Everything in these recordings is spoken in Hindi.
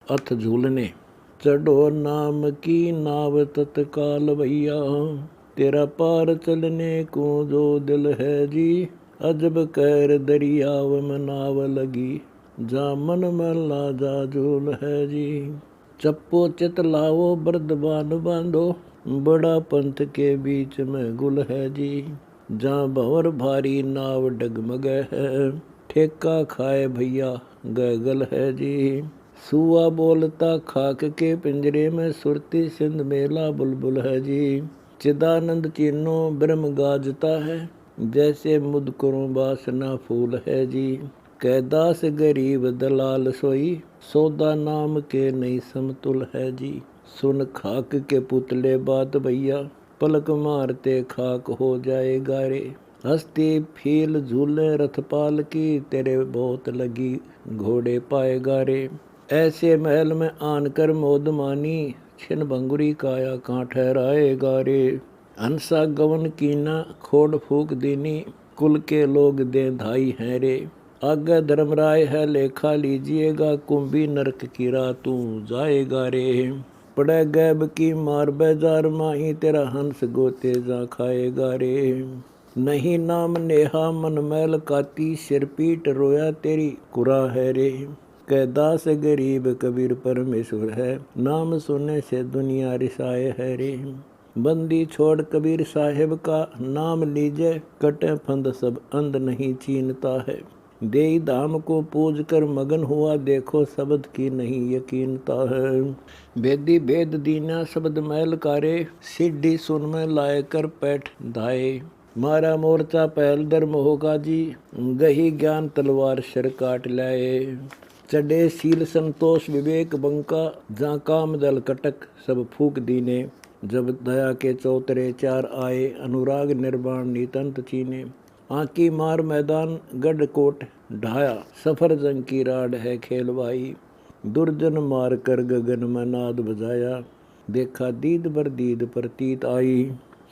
अथ झूलने। चढ़ो नाम की नाव तत्काल भैया, तेरा पार चलने को जो दिल है जी। अजब कैर दरियाव में नाव लगी, जा मन मला जा झूल है जी। चप्पो चित लाओ बर्दबान बांधो, बड़ा पंथ के बीच में गुल है जी। जहाँ भंवर भारी नाव डगमगे है, ठेका खाए भैया गैगल है जी। सुआ बोलता खाक के पिंजरे में, सुरती सिंध मेला बुलबुल है जी। चिदानंद चीनो ब्रह्म गाजता है, जैसे मुदकरों बासना फूल है जी। कैदास गरीब दलाल सोई, सौदा नाम के नहीं समतुल है जी। सुन खाक के पुतले बात भैया, पलक मारते खाक हो जाएगा रे। हस्ती फील झूले रथपाल की, तेरे बहुत लगी घोड़े पाएगा रे। ऐसे महल में आन कर मोद मानी, छिन भंगुरी काया कहाँ ठहराएगा रे। हंसा गवन कीना खोड़ फूक दीनी, कुल के लोग दे धाई हैं रे। आगे धर्मराय है लेखा लीजिएगा, कुंभी नरक की राह तू जाएगा रे। पड़े गैब की मार बेजार माही, तेरा हंस गोते जा खाएगा रे। नहीं नाम नेहा मन मैल काती, सिर पीट रोया तेरी कुरा है रे। कैदास गरीब कबीर परमेश्वर है, नाम सुनने से दुनिया रिसाए है रे। बंदी छोड़ कबीर साहिब का नाम लीजे, कटे फंद सब अंध नहीं चीनता है। देई धाम को पूज कर मगन हुआ, देखो शब्द की नहीं यकीनता है। भेदी भेद दीना शब्द मैल कारे, सिड्ढी सुन में लाए कर पैठ धाए। मारा मोर्चा पहल धर्म होगा जी, गही ज्ञान तलवार सिर काट लाए। चढ़े शील संतोष विवेक बंका, जहाँ काम दल कटक सब फूक दीने। जब दया के चौतरे चार आए, अनुराग निर्वाण नितंत चीने। आंकी मार मैदान गढ़ कोट ढाया, सफर जंग की राड है खेलवाई। दुर्जन मार कर गगन में नाद बजाया, देखा दीद बर दीद प्रतीत आई।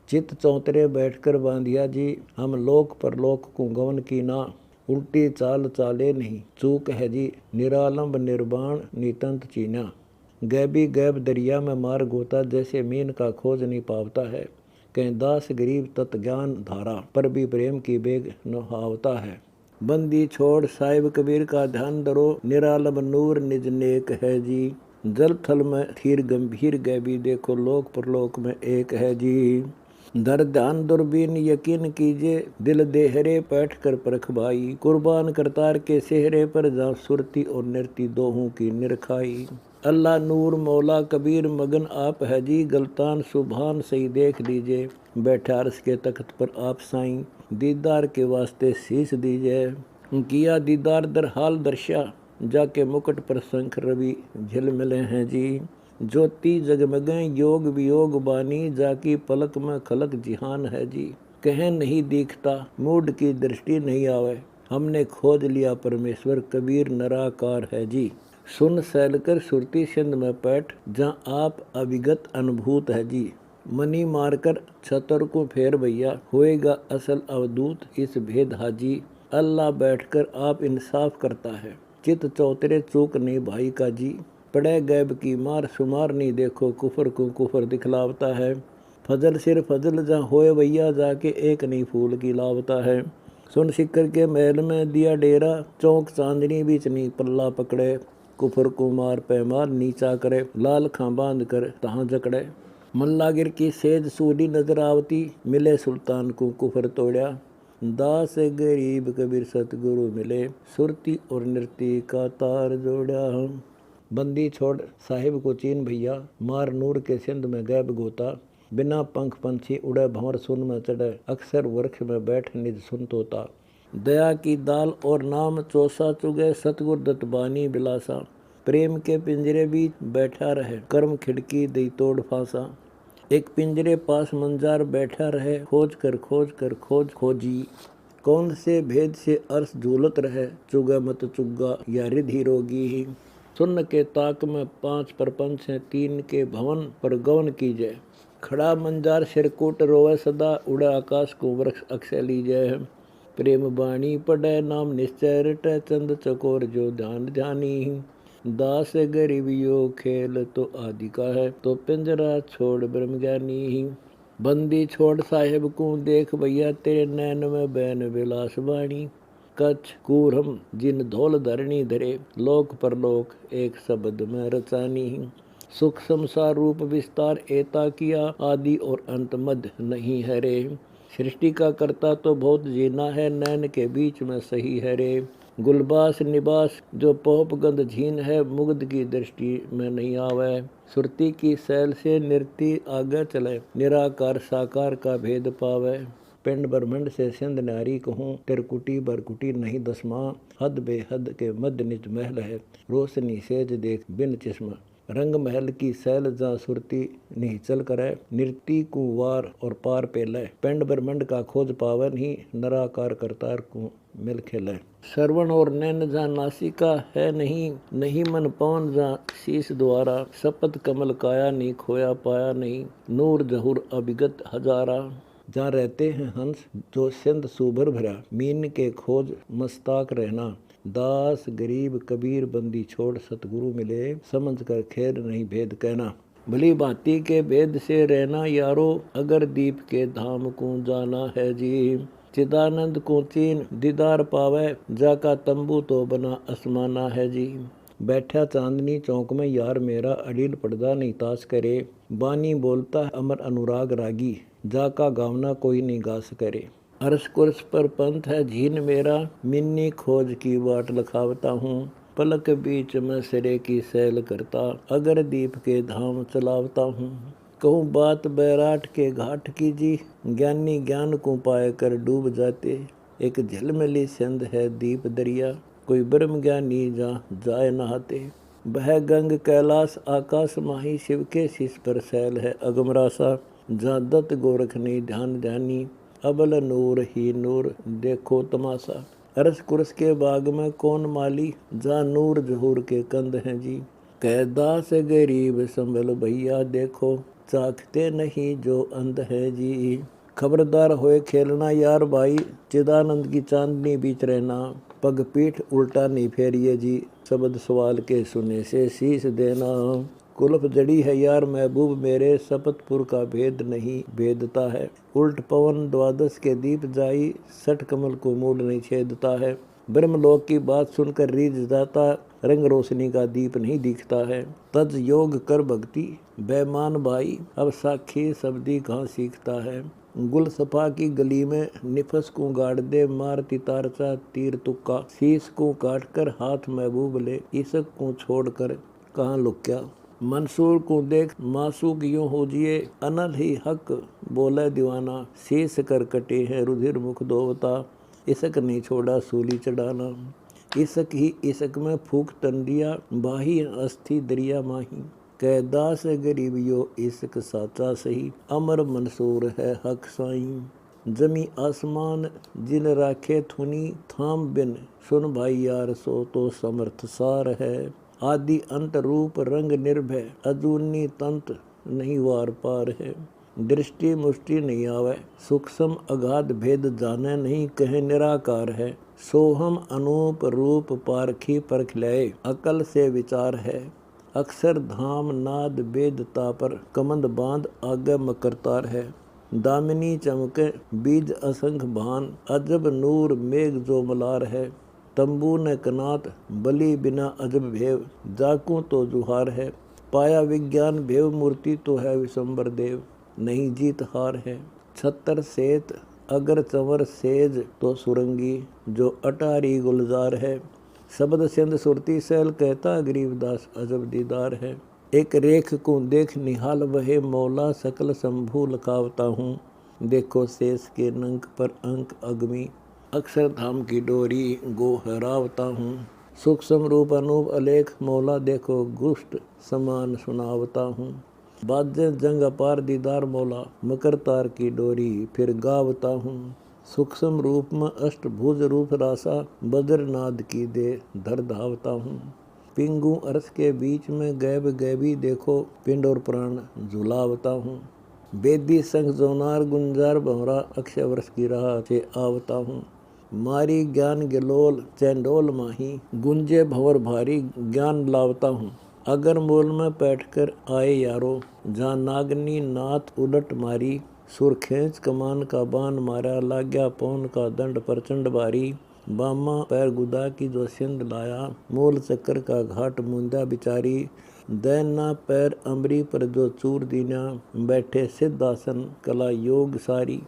चित चौतरे बैठकर बांधिया जी, हम लोक परलोक को गवन की ना। उल्टी चाल चाले नहीं चूक है जी, निरालंब निर्वाण नितंत चीना। गैबी गैब दरिया में मार गोता, जैसे मीन का खोज नहीं पावता है। कहीं दास गरीब तत् ज्ञान धारा, पर भी प्रेम की बेग न हावता है। बंदी छोड़ साहिब कबीर का ध्यान धरो, निरालम नूर निज नेक है जी। जल थल में थीर गंभीर गैबी, देखो लोक परलोक में एक है जी। धर ध्यान दूरबीन यकीन कीजिए, दिल देहरे बैठ कर परख भाई। कुर्बान करतार के सेहरे पर, जा सुरती और नृती दोहों की निरखाई। अल्लाह नूर मौला कबीर मगन आप है जी, गलतान सुभान सही देख लीजिए। बैठा अर्श के तख्त पर आप साईं, दीदार के वास्ते शीश दीजिए। किया दीदार दर हाल दर्शा, जाके मुकुट पर शंख रवि झिल मिले हैं जी। ज्योति जगमगे योग वियोग बानी, जाकी पलक में खलक जिहान है जी। कहें नहीं दिखता मूड की दृष्टि नहीं आवे, हमने खोज लिया परमेश्वर कबीर निराकार है जी। सुन सैलकर सुरती सिंध में पैठ, जहाँ आप अविगत अनुभूत है जी। मनी मारकर छतर को फेर भैया, होएगा असल अवधूत इस भेद हाजी। अल्लाह बैठकर आप इंसाफ करता है, चित चौतरे चूक नहीं भाई का जी। पड़े गैब की मार शुमार नहीं, देखो कुफर को कुफर दिखलावता है। फजल सिर फजल जहाँ होए भैया, जाके एक नहीं फूल की लावता है। सुन सिक्कर के महल में दिया डेरा, चौक चांदनी बीच नहीं पल्ला पकड़े। कुफर को मार पैमार नीचा करे, लाल खां बांध कर तहाँ जकड़े। मल्लागिर की सेज सूली नजर आवती, मिले सुल्तान को कुफर तोड़ा। दास गरीब कबीर सतगुरु मिले, सुरती और नृती का तार जोड़ा। बंदी छोड़ साहिब को चीन भैया, मार नूर के सिंध में गैब गोता। बिना पंख पंछी उड़े भंवर सुन में चढ़े, अक्सर वृक्ष में बैठ निज सुन तोता। दया की दाल और नाम चौसा चुगे, सतगुर दत्त बानी बिलासा। प्रेम के पिंजरे बीच बैठा रहे, कर्म खिड़की दई तोड़ फांसा। एक पिंजरे पास मंजार बैठा रहे, खोज कर खोज खोजी। कौन से भेद से अर्श झूलत रहे, चुगा मत चुग्गा या रिधि रोगी ही। सुन्न के ताक में 5 प्रपंच हैं, 3 के भवन पर गवन कीजिए। खड़ा मंजार सिरकुट रोवे सदा, उड़ा आकाश को वृक्ष अक्षय लीजिए। प्रेम बाणी पढ़े नाम निश्चय रटे, चंद चकोर जो ध्यान ध्यानी। दास गरीब यो खेल तो आदि का है, तो पिंजरा छोड़ ब्रह्म ज्ञानी ही। बंदी छोड़ साहेब को देख भैया, तेरे नैन में बैन विलास वाणी। कच्छ कूरम जिन धौल धरणी धरे, लोक परलोक एक शब्द में रचानी। सुख संसार रूप विस्तार एता किया, आदि और अंत मध्य नहीं है रे। सृष्टि का करता तो बहुत जीना है, नैन के बीच में सही है रे। गुलबास निवास जो पोप गंध झीन है, मुग्ध की दृष्टि में नहीं आवे। सुरती की सैल से नृत्य आगे चले, निराकार साकार का भेद पावे। पिंड ब्रह्मंड से सिंध नारी कहूँ, तिरकुटी बरकुटी नहीं दसमा। हद बेहद के मध्य निज महल है, रोशनी सेज देख बिन चश्मा। रंग महल की सैल जा सुरती निचल करे, नृत्य कुवार और पार पेले। पिंड ब्रह्मंड का खोज पावन ही, नराकार करतार को मिल खेले। श्रवण और नैन जा नासिका है नहीं, नहीं मन पवन जा शीश द्वारा। सपत कमल काया नहीं खोया पाया नहीं, नूर जहूर अभिगत हजारा। जहाँ रहते हैं हंस जो सिंध सुभर भरा, मीन के खोज मस्ताक रहना। दास गरीब कबीर बंदी छोड़, सतगुरु मिले समझ कर खेर नहीं भेद कहना। भली भांति के भेद से रहना यारो, अगर दीप के धाम को जाना है जी। चिदानंद को चीन दीदार पावे, जाका तंबू तो बना आसमाना है जी। बैठा चांदनी चौक में यार मेरा, अड़ील पर्दा नहीं ताश करे। बानी बोलता है अमर अनुराग रागी, जाका गावना कोई नहीं गास करे। अरस कुर्स पर पंथ है झीन मेरा, मिन्नी खोज की बाट लखावता हूँ। पलक बीच में सिरे की सैल करता, अगर दीप के धाम चलावता हूँ। कहूँ बात बैराट के घाट की जी, ज्ञानी ज्ञान को पाए कर डूब जाते। एक झिलमिली सिंध है दीप दरिया, कोई ब्रह्म ज्ञानी जा जाए नहाते। वह गंग कैलाश आकाश माही, शिव के शीश पर सैल है अगमरासा। जहाँ दत्त गोरख ने ध्यान ध्यानी, अबल नूर ही नूर देखो तमाशा। अरस कुरस के बाग में कौन माली, जहाँ नूर जहूर के कंद हैं जी। कह दास गरीब संभल भैया देखो, चाखते नहीं जो अंध है जी। खबरदार होए खेलना यार भाई, चिदानंद की चांदनी बीच रहना। पग पीठ उल्टा नहीं फेरिए जी, शब्द सवाल के सुने से शीश देना। कुल्फ जड़ी है यार महबूब मेरे, सपतपुर का भेद नहीं भेदता है। उल्ट पवन द्वादश के दीप जाई, सठ कमल को मूड नहीं छेदता है। ब्रह्मलोक की बात सुनकर रीझ जाता, रंग रोशनी का दीप नहीं दिखता है। तज योग कर भक्ति बेमान भाई, अब साखी शब्दी कहाँ सीखता है। गुल सफा की गली में निफस को गाड़ दे, मारती तारचा तीर तुक्का। शीश को काट कर हाथ महबूब ले, इसक को छोड़कर कहाँ लुक्या। मंसूर को देख मासूक यूं हो जिए, अनल ही हक बोले दीवाना। शीश कर कटे है रुधिर मुख धोवता, इसक नहीं छोड़ा सूली चढ़ाना। इसक ही इसक में फूक तन दिया, बाही अस्थि दरिया माही। कैदास गरीब यो इसक साचा सही, अमर मंसूर है हक साईं। जमी आसमान जिन राखे थुनी, थाम बिन सुन भाई यार सो तो समर्थ सार है। आदि अंत रूप रंग निर्भय, अजूनी तंत नहीं वार पार है। दृष्टि मुष्टि नहीं आवे, सूक्ष्म अगाध भेद जाने नहीं, कहे निराकार है। सोहम अनूप रूप पारखी परख लय, अकल से विचार है। अक्षर धाम नाद वेदता पर, कमंद बांध आगे मकरतार है। दामिनी चमके बीज असंख भान, अजब नूर मेघ जो मलार है। तंबू न कनात बलि बिना अजब भेव, जाकू तो जुहार है। पाया विज्ञान भेव मूर्ति तो है विशंबर देव, नहीं जीत हार है। छत्तर सेत अगर चंवर सेज तो सुरंगी, जो अटारी गुलजार है। शब्द सिंध सुरती सैल कहता, गरीबदास अजब दीदार है। एक रेख को देख निहाल वहे मौला, सकल शंभु लखावता हूँ। देखो शेष के नंक पर अंक अग्नि, अक्षर धाम की डोरी गो हरावता हूँ। सूक्ष्म रूप अनूप अलेख मौला, देखो गुष्ट समान सुनावता हूँ। बाजे जंग अपार दीदार मौला, मकर तार की डोरी फिर गावता हूँ। सूक्ष्म रूप में अष्टभुज रूप रासा, बज्रनाद की दे धर धावता हूँ। पिंगू अर्श के बीच में गैब गैबी, देखो पिंड और प्राण झुलावता हूँ। बेदी संग जोनार गुंजार भंवरा, अक्षय वर्ष की राह से आवता हूँ। मारी ज्ञान गिलोल चैंडोल माही, गुंजे भंवर भारी ज्ञान लावता हूँ। अगर मूल में बैठकर आए यारो, जहाँ नागनी नाथ उलट मारी, सुर खींच कमान का बाण मारा, लाग्या पौन का दंड प्रचंड भारी। बामा पैर गुदा की जो सिंध लाया, मूल चक्कर का घाट मुंदा बिचारी। दैना पैर अमरी पर जो चूर दीना, बैठे सिद्धासन कला योग सारी।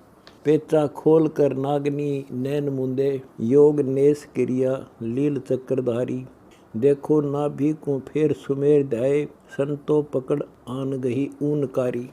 पेचा खोल कर नागनी नैन मुंदे, योग नेस क्रिया लील चक्रधारी। देखो नाभि को फेर सुमेर ध्याए, संतो पकड़ आन गही ऊनकारी।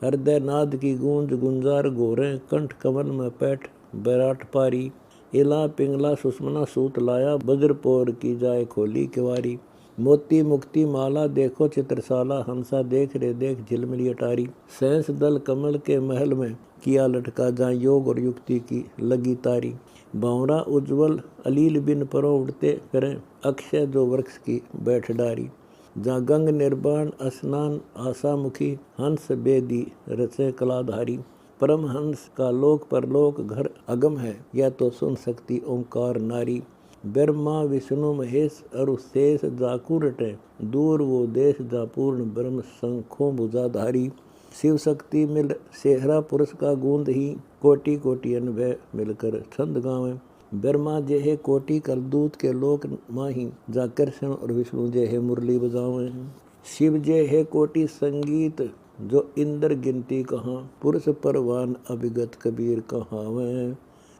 हृदय नाद की गूंज गुंजार गोरे, कंठ कमल में पैठ बैराट पारी। इला पिंगला सुषमना सूत लाया, बज्रपोर की जाए खोली किवारी। मोती मुक्ति माला देखो चित्रशाला, हंसा देख रे देख झिलमिली अटारी। सहस दल कमल के महल में किया लटका, जहाँ योग और युक्ति की लगी तारी। बावरा उज्ज्वल अलील बिन परों उड़ते फिरें, अक्षय जो वृक्ष की बैठ डारी। जहाँ गंग निर्वाण स्नान आशामुखी, हंस बेदी रचे कलाधारी। परमहंस का लोक परलोक घर अगम है, यह तो सुन सकती ओंकार नारी। ब्रह्मा विष्णु महेश अरु शेष जाकू रटे, दूर वो देश जा पूर्ण ब्रह्म शंखों भुजाधारी। शिव शक्ति मिल सेहरा पुरुष का गूंद ही, कोटि कोटि अनभय मिलकर छंद गावें। ब्रह्मा जेहे कोटि कलदूत के लोक माही, जा कृष्ण और विष्णु जेहे मुरली बजावें। शिव जेहे कोटि संगीत जो इंद्र गिनती कहाँ, पुरुष परवान अभिगत कबीर कहावें।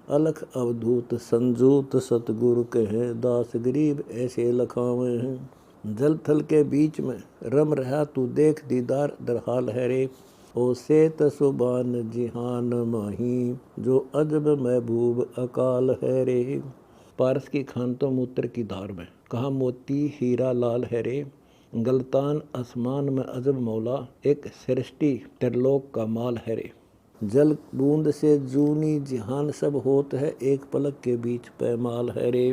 अलख अवधूत संजूत सतगुरु कहे, दास गरीब ऐसे लखावें। जल थल के बीच में रम रहा तू देख, दीदार दरहाल है रे। ओ सेत सुबान जिहान माही, जो अजब महबूब अकाल है रे। पारस की खानतों मूत्र की धार में कहा मोती हीरा लाल है रे। गलतान आसमान में अजब मौला, एक सृष्टि त्रिलोक का माल है रे। जल बूंद से जूनी जिहान सब होत है, एक पलक के बीच पैमाल है रे।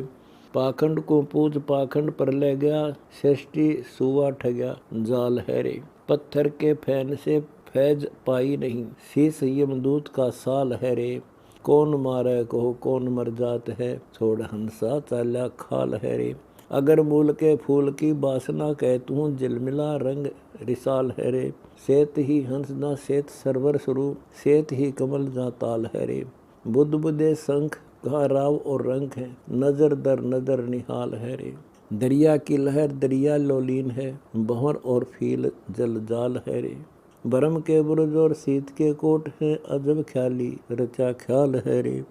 पाखंड को पूज पाखंड पर ले गया, सृष्टि सुआ ठगया जाल है रे। पत्थर के फैन से फैज पाई नहीं, शीश यमदूत का साल है रे। कौन मारे कहो कौन मर जात है, छोड़ हंसा चाल्या खाल है रे। अगर मूल के फूल की बासना कहतूँ, झिलमिला रंग रिसाल है रे। सेत ही हंस ना सेत सरवर स्वरूप, सेत ही कमल जा ताल है रे। बुद्ध बुद्धे शंख कहाँ राव और रंग है, नजर दर नजर निहाल है रे। दरिया की लहर दरिया लोलीन है, भंवर और फील जल जाल है रे। बरम के बुर्ज और शीत के कोट है, अजब ख्याली रचा ख्याल है रे।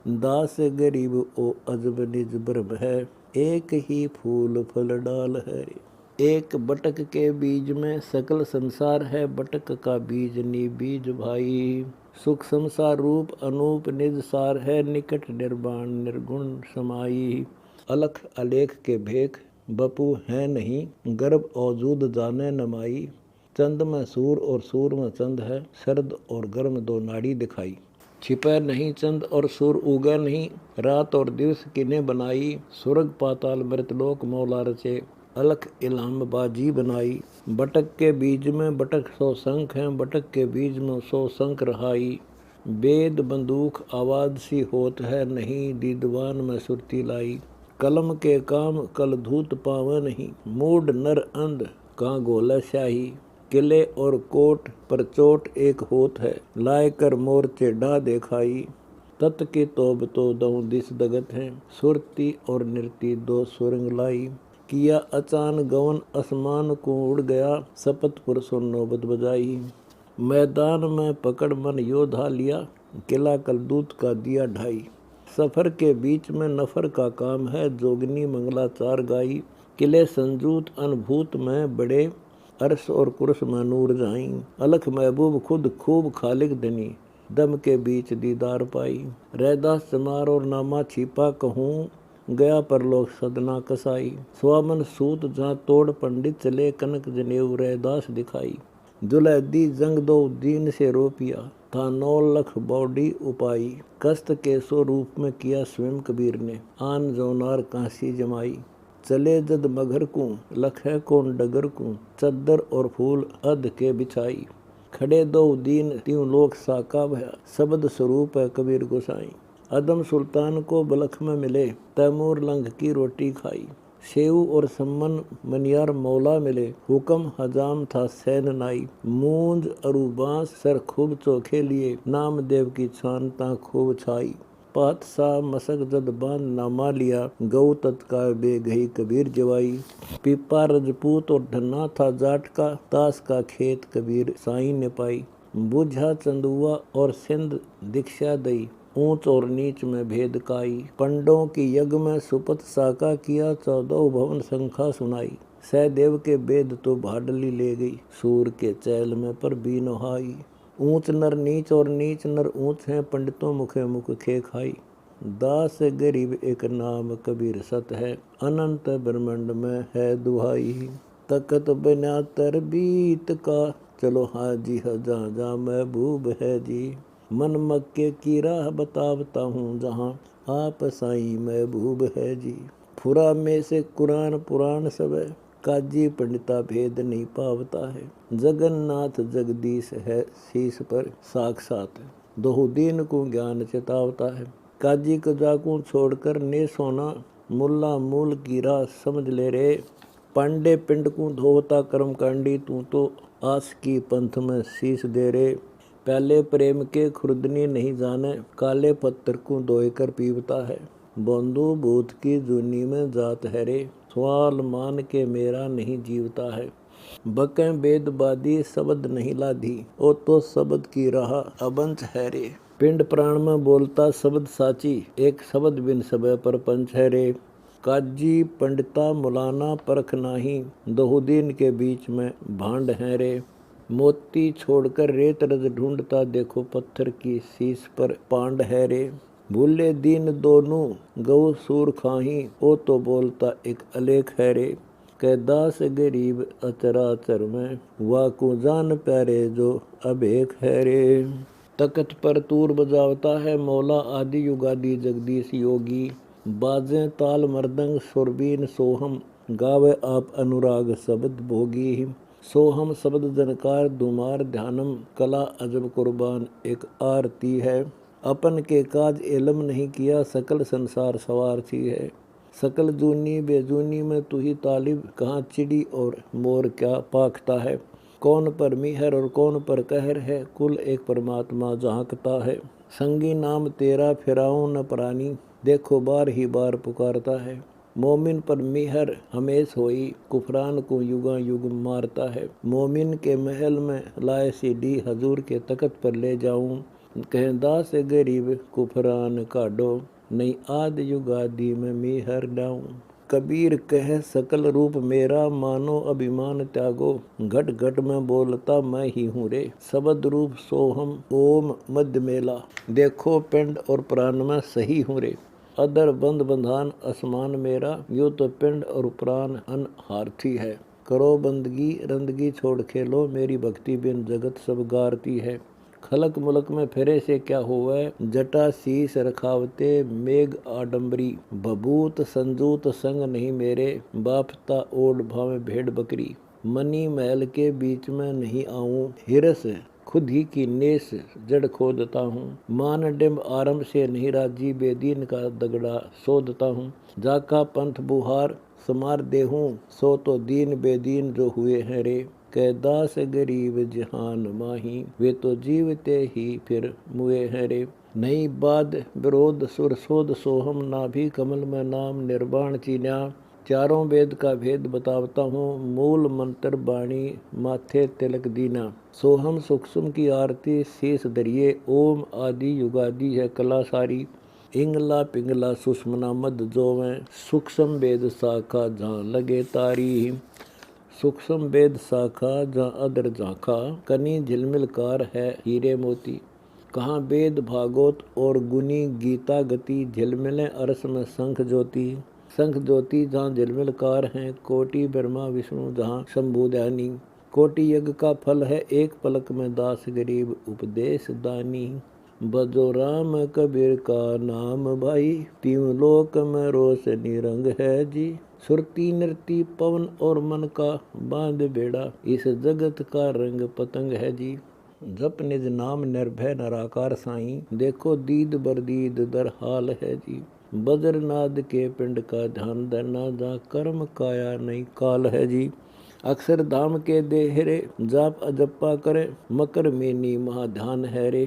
दास गरीब ओ अजब निज ब्रह्म है, एक ही फूल फल डाल है रे। एक बटक के बीज में सकल संसार है, बटक का बीज नी बीज भाई। सुख संसार रूप अनूप निज सार है, निकट निर्वाण निर्गुण समाई। अलख अलेख के भेख बपू है नहीं, गर्भ औजूद जाने नमाई। चंद में सूर और सूर में चंद है, सर्द और गर्म दो नाड़ी दिखाई। छिपे नहीं चंद और सूर उगे नहीं, रात और दिवस किने बनाई। स्वर्ग पाताल मृतलोक मौला रचे, अलख इलाम बाजी बनाई। बटक के बीज में बटक 100 शंख हैं, बटक के बीज में 100 शंख रहाई। वेद बंदूक आवाज सी होत है नहीं, दीदवान में सुरती लाई। कलम के काम कल धूत पावे नहीं, मूड नर अंध कहाँ गोला शाही। किले और कोट पर चोट एक होत है, लाए कर मोर्चे डा देखाई। तत् की तोब तो दऊ दिस दगत है, सुरती और नृती दो सुरंग लाई। किया अचान गवन आसमान को उड़ गया, सपत पुरुषों नौबत बजाई। मैदान में पकड़ मन योद्धा लिया, किला कलदूत का दिया ढाई। सफर के बीच में नफर का काम है, जोगनी मंगलाचार गाई। किले संजूत अनभूत में बड़े, अर्श और कुर्श में नूर जाई। अलख महबूब खुद खूब खालिक धनी, दम के बीच दीदार पाई। रैदास चमार और नामा छिपा कहूँ, गया परलोक सदना कसाई। स्वामन सूत जहाँ तोड़ पंडित चले, कनक जनेऊ रैदास दिखाई। जुलैदी जंग दो दीन से रोपिया, था 9 लाख बॉडी उपाई। कस्त के सो रूप में किया स्वयं कबीर ने, आन जोनार कांसी जमाई। चले जद मगर को लखे कौन डगर को, चद्दर और फूल अध के बिछाई। खड़े दो दीन त्यों लोक साका भया, शब्द स्वरूप है कबीर गोसाई। अदम सुल्तान को बलख में मिले, तैमूर लंघ की रोटी खाई। सेऊ और सम्मन मनियार मौला मिले, हुक्म हजाम था सैन नाई। मूंज अरूबांस सर खूब चोखे लिए, नामदेव की छान ता खूब छाई। पातशाह मसक जद बांध नामा लिया, गऊ तत्काल बेगही कबीर जवाई। पीपा रजपूत और ढन्ना था जाट का, ताश का खेत कबीर साई ने पाई। बुझा चंदुआ और सिंध दीक्षा दई, ऊंच और नीच में भेद काई। पंडों की यज्ञ में सुपत साका किया, 14 भवन संख्या सुनाई। सहदेव के वेद तो भाडली ले गई, सूर के चैल में पर बीनोहाई। ऊंच नर नीच और नीच नर ऊंच हैं, पंडितों मुखे मुख खे खाई। दास गरीब एक नाम कबीर सत है, अनंत ब्रह्मांड में है दुहाई। तकत बना तरबीत का, चलो हाजी हजा जा महबूब है जी। मन मक्के की राह बतावता हूँ, जहाँ आप साईं महबूब है जी। फुरा में से कुरान पुराण सब है, काजी पंडिता भेद नहीं पावता है। जगन्नाथ जगदीश है शीश पर साक्षात, दोहुदीन को ज्ञान चेतावता है। काजी को जाकू छोड़कर ने सोना, मुल्ला मूल की राह समझ ले रे। पांडे पिंड को धोता कर्म कांडी, तू तो आस की पंथ में शीश दे रे। पहले प्रेम के खुर्दनी नहीं जाने, काले पत्थर को धोए कर पीवता है। बंधु भूत की जूनी में जात है रे, सवाल मान के मेरा नहीं जीवता है। बकें वेदवादी शब्द नहीं लाधी, ओ तो शब्द की राह अबंच है रे। पिंड प्राण में बोलता शब्द साची, एक शब्द बिन सबे पर पंच है रे। काजी पंडिता मुलाना परख नाही, दोहुदीन के बीच में भांड है रे। मोती छोड़कर रेत रज ढूंढता, देखो पत्थर की शीश पर पांड है रे। भूले दीन दोनों गौ सूर खाही, ओ तो बोलता एक अलेख है रे। कैदास गरीब अचराचर में, वाकू जान प्यारे जो अभेख है रे। तकत पर तूर बजावता है, मौला आदि युगादि जगदीश योगी। बाजें ताल मर्दंग सुरबीन सोहम, गावे आप अनुराग शब्द भोगी। सोहम शब्द जनकार दुमार ध्यानम, कला अजब कुर्बान एक आरती है। अपन के काज एलम नहीं किया, सकल संसार सवार थी है। सकल जूनी बेजूनी में तू ही तालिब, कहाँ चिड़ी और मोर क्या पाखता है। कौन पर मिहर और कौन पर कहर है, कुल एक परमात्मा झांकता है। संगी नाम तेरा फिराऊं न प्राणी, देखो बार ही बार पुकारता है। मोमिन पर मिहर हमेश होई, कुफरान को युगा युग मारता है। मोमिन के महल में लाए सीढ़ी, हजूर के तकत पर ले जाऊं। कहें दास गरीब कुफरान काढो, नहीं आद युगादि में मिहर डाऊं। कबीर कह सकल रूप मेरा, मानो अभिमान त्यागो। घट घट में बोलता मैं ही हूँ रे, शब्द रूप सोहम ओम मध्य मेला। देखो पिंड और प्राण में सही हूँ रे, अदर बंद बंधान असमान मेरा। यो तो पिंड और प्राण अनहारथी है, करो बंदगी रंदगी छोड़ खेलो। मेरी भक्ति बिन जगत सब गारती है। खलक मुलक में फिरे से क्या होवे, जटा शीस रखावते मेघ आडम्बरी। भभूत संजूत संग नहीं मेरे, बापता ओढ़ भावे भेड़ बकरी। मनी महल के बीच में नहीं आऊं, हिरस खुद ही की नेस जड़ खोदता हूँ। मान डिम्ब आरंभ से नहीं राजी, बेदीन का दगड़ा सोदता हूँ। जाका पंथ बुहार समार देहूँ, सो तो दीन बेदीन जो हुए हैं रे। कैदास गरीब जहान माही, वे तो जीवते ही फिर मुए हैं रे। नई बाद विरोध सुर सोद सोहम, नाभि कमल में नाम निर्वाण चीन्या। चारों वेद का भेद बतावता हूँ, मूल मंत्र बाणी माथे तिलक दीना। सोहम सूक्ष्म की आरती शीश धरिए, ओम आदि युगादि है कला सारी। इंगला पिंगला सुषमना मद जोवें, सूक्ष्म वेद शाखा जहाँ लगे तारी। सूक्ष्म वेद शाखा जहाँ अदर झांखा, कनी झिलमिलकार है हीरे मोती। कहाँ वेद भागवत और गुनी गीता गति, झिलमिले अरस में शंख ज्योति। शंख ज्योति जहाँ झिलमिलकार हैं, कोटि ब्रह्मा विष्णु जहाँ शंभु ध्यानी। कोटि यज्ञ का फल है एक पलक में, दास गरीब उपदेश दानी। बजो राम कबीर का नाम भाई, तीनों लोक में रोशनी रंग है जी। सुरती नृती पवन और मन का बांध बेड़ा, इस जगत का रंग पतंग है जी। जप निज नाम निर्भय निराकार साईं। देखो दीद बरदीद दर हाल है जी। बद्रनाद के पिंड का ध्यान धरना, जा कर्म काया नहीं काल है जी। अक्षर धाम के देहरे जाप अजप्पा करे, मकर मेनी महाध्यान है रे।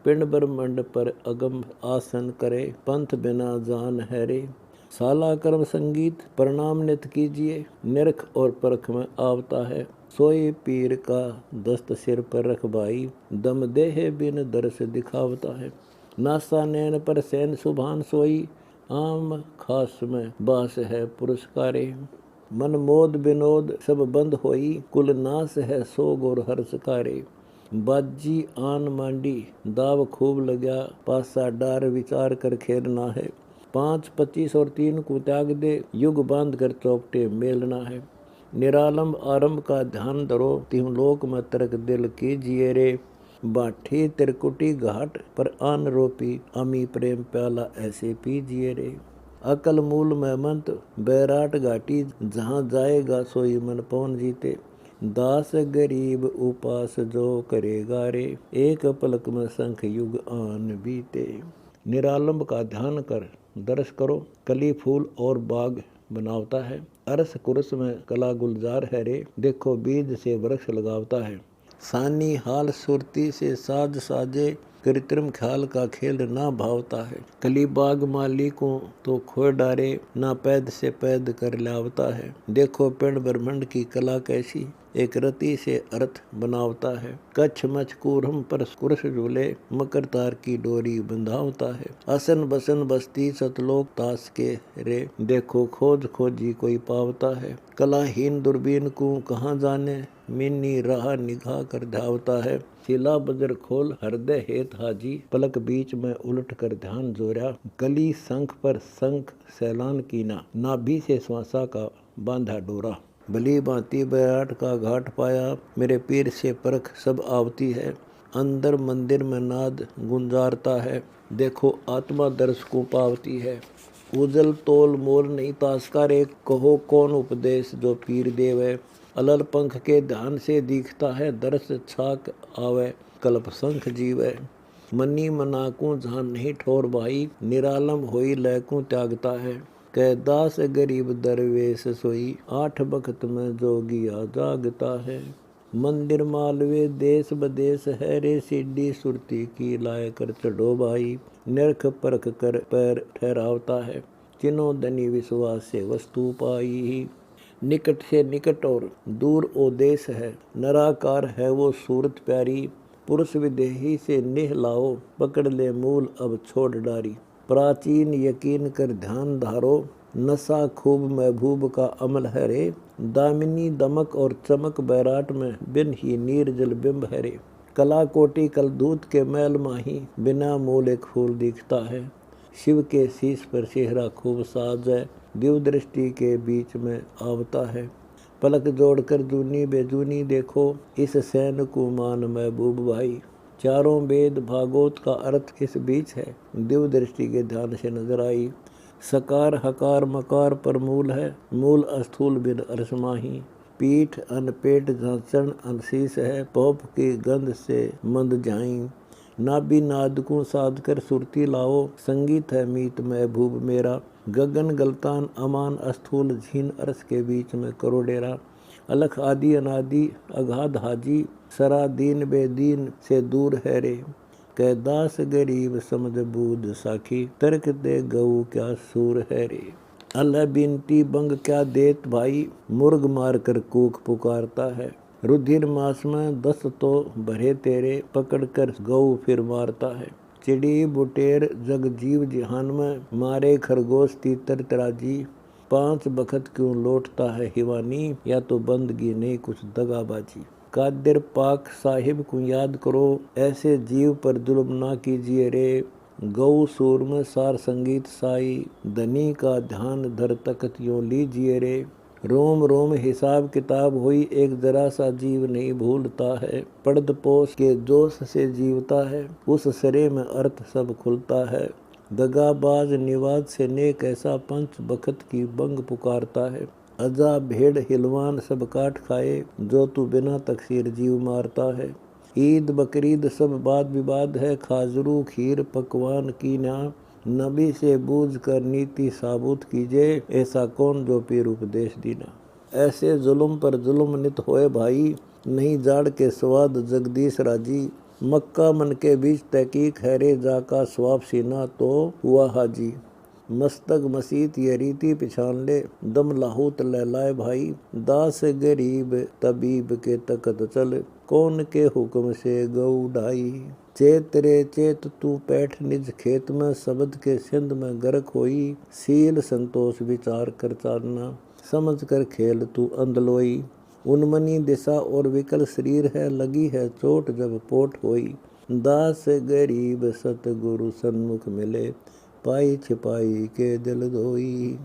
पिंड ब्रह्मंड पर अगम आसन करे, पंथ बिना जान है रे। साला कर्म संगीत प्रणाम नित कीजिए, निरख और परख में आवता है। सोए पीर का दस्त सिर पर रख भाई, दम देह बिन दर्श दिखावता है। नासा नैन पर सैन सुभान सोई, आम खास में बास है पुरस्कारे। मन मोद विनोद सब बंद होई, कुल नास है सोग और हर्षकारे। बाजी आन मांडी दाव खूब लग्या, पासा डार विचार कर खेलना है। 5, 25 और 3 को त्याग दे, युग बांध कर चौपटे मेलना है। निरालंब आरंभ का ध्यान धरो, तिम लोक में तर्क दिल कीजिए रे। बाठी त्रिकुटी घाट पर आन रोपी, अमी प्रेम प्याला ऐसे पीजिए रे। अकल मूल में मंत बैराट घाटी, जहाँ जाएगा सोई मन पवन जीते। दास गरीब उपास जो करेगा रे, एक पलक में शंख युग आन बीते। निरालंब का ध्यान कर दर्श करो, कली फूल और बाग बनावता है। अरस कुरस में कला गुलजार है रे, देखो बीज से वृक्ष लगावता है। सानी हाल सुरती से साज साजे, कृत्रिम ख्याल का खेल ना भावता है। कली बाग माली को तो खोए डारे, ना पैद से पैद कर लावता है। देखो पिंड ब्रह्मंड की कला कैसी, एक रति से अर्थ बनावता है। कच्छ मच कूरम पर कुरस झूले, मकर तार की डोरी बंधावता है। असन बसन बस्ती सतलोक तास के रे, देखो खोज खोजी कोई पावता है। कलाहीन दूरबीन को कहाँ जाने, मिन्नी राह निगाह कर धावता है। शिला बजर खोल हृदय हेत हाजी, पलक बीच में उलट कर ध्यान जोरा। कली शंख पर शंख सैलान कीना, नाभि से श्वासा का बांधा डोरा। भली भांति बैराट का घाट पाया, मेरे पीर से परख सब आवती है। अंदर मंदिर में नाद गुंजारता है, देखो आत्मा दर्श को पावती है। उजल तोल मोल नहीं तास्का रे, कहो कौन उपदेश जो पीर देवे। अलल पंख के ध्यान से दिखता है, दर्श छाक आवे कल्प शंख जीवे। मनी मनाकू जहाँ नहीं ठोर भाई, निरालम होई लयकू त्यागता है। कह दास गरीब दरवेश सोई, 8 बखत में जोगिया जागता है। मंदिर मालवे देश बदेश है रे, सीढ़ी सुरती की लाए कर चढ़ो भाई। निरख परख कर पैर ठहरावता है, चिन्हो धनी विश्वास से वस्तु पाई। निकट से निकट और दूर ओ देश है, निराकार है वो सूरत प्यारी। पुरुष विदेही से नेह लाओ, पकड़ ले मूल अब छोड़ डारी। प्राचीन यकीन कर ध्यान धारो, नशा खूब महबूब का अमल है रे। दामिनी दमक और चमक बैराट में, बिन ही नीर जल बिंब है रे। कला कोटि कल दूत के मैल माही, बिना मूल एक फूल दिखता है। शिव के शीश पर चेहरा खूब साज है, दिव्य दृष्टि के बीच में आवता है। पलक जोड़कर जूनी बेजूनी देखो, इस सैन को मान महबूब भाई। चारों वेद भागवत का अर्थ इस बीच है, दिव्य दृष्टि के ध्यान से नजर आई। सकार हकार मकार पर मूल है, मूल अस्थूल बिन अर्श माही। पीठ अनपेट झांचन अनशीस है, पौप की गंध से मंद जाई। नाभि नाद को साध कर सुरती लाओ, संगीत है मीत महबूब मेरा। गगन गलतान अमान अस्थूल झीन अर्श के बीच में करो डेरा। अलख आदि अनादि अगाध हाजी, सरा दीन बेदीन से दूर है रे। कह दास गरीब समझ बूझ साखी, तर्क दे गऊ क्या सूर है रे। अल्लाह बिनती बंग क्या देत भाई, मुर्ग मार कर कूक पुकारता है। रुधिर मास में 10 तो भरे तेरे, पकड़ कर गऊ फिर मारता है। चिड़ी बुटेर जग जीव जिहान में, मारे खरगोश तीतर तराजी। 5 बखत क्यों लौटता है हिवानी, या तो बंदगी नहीं कुछ दगाबाजी। कादिर पाक साहिब को याद करो, ऐसे जीव पर जुल्म ना कीजिए रे। गौ सूर में सार संगीत साई, धनी का ध्यान धर तकत यों लीजिए रे। रोम रोम हिसाब किताब हुई, एक जरा सा जीव नहीं भूलता है। पड़द पोष के जोश से जीवता है, उस सरे में अर्थ सब खुलता है। दगाबाज निवाज से नेक ऐसा, 5 बखत की बंग पुकारता है। अजा भेड़ हिलवान सब काट खाए, जो तू बिना तकसीर जीव मारता है। ईद बकरीद सब वाद विवाद है, खाजरू खीर पकवान की ना, नबी से बूझ कर नीति साबुत कीजिए, ऐसा कौन जो पीर उपदेश दीना। ऐसे जुल्म पर जुल्म नित होए भाई, नहीं जाड़ के स्वाद जगदीश राजी। मक्का मन के बीच तहकीक है रे, जाका स्वाब सीना तो हुआ हाजी। मस्तक मसीत ये रीति पिछान ले, दम लाहूत लहलाए भाई। दास गरीब तबीब के तकत चल, कौन के हुक्म से गऊ ढाई। चेत रे चेत तू पैठ निज खेत में, शब्द के सिंध में गर्क होई। सील संतोष विचार कर चालना, समझ कर खेल तू अंधलोई। उन्मनी दिशा और विकल शरीर है, लगी है चोट जब पोट होई। दास गरीब सतगुरु सन्मुख मिले, पाई छिपाई के दिल धोई।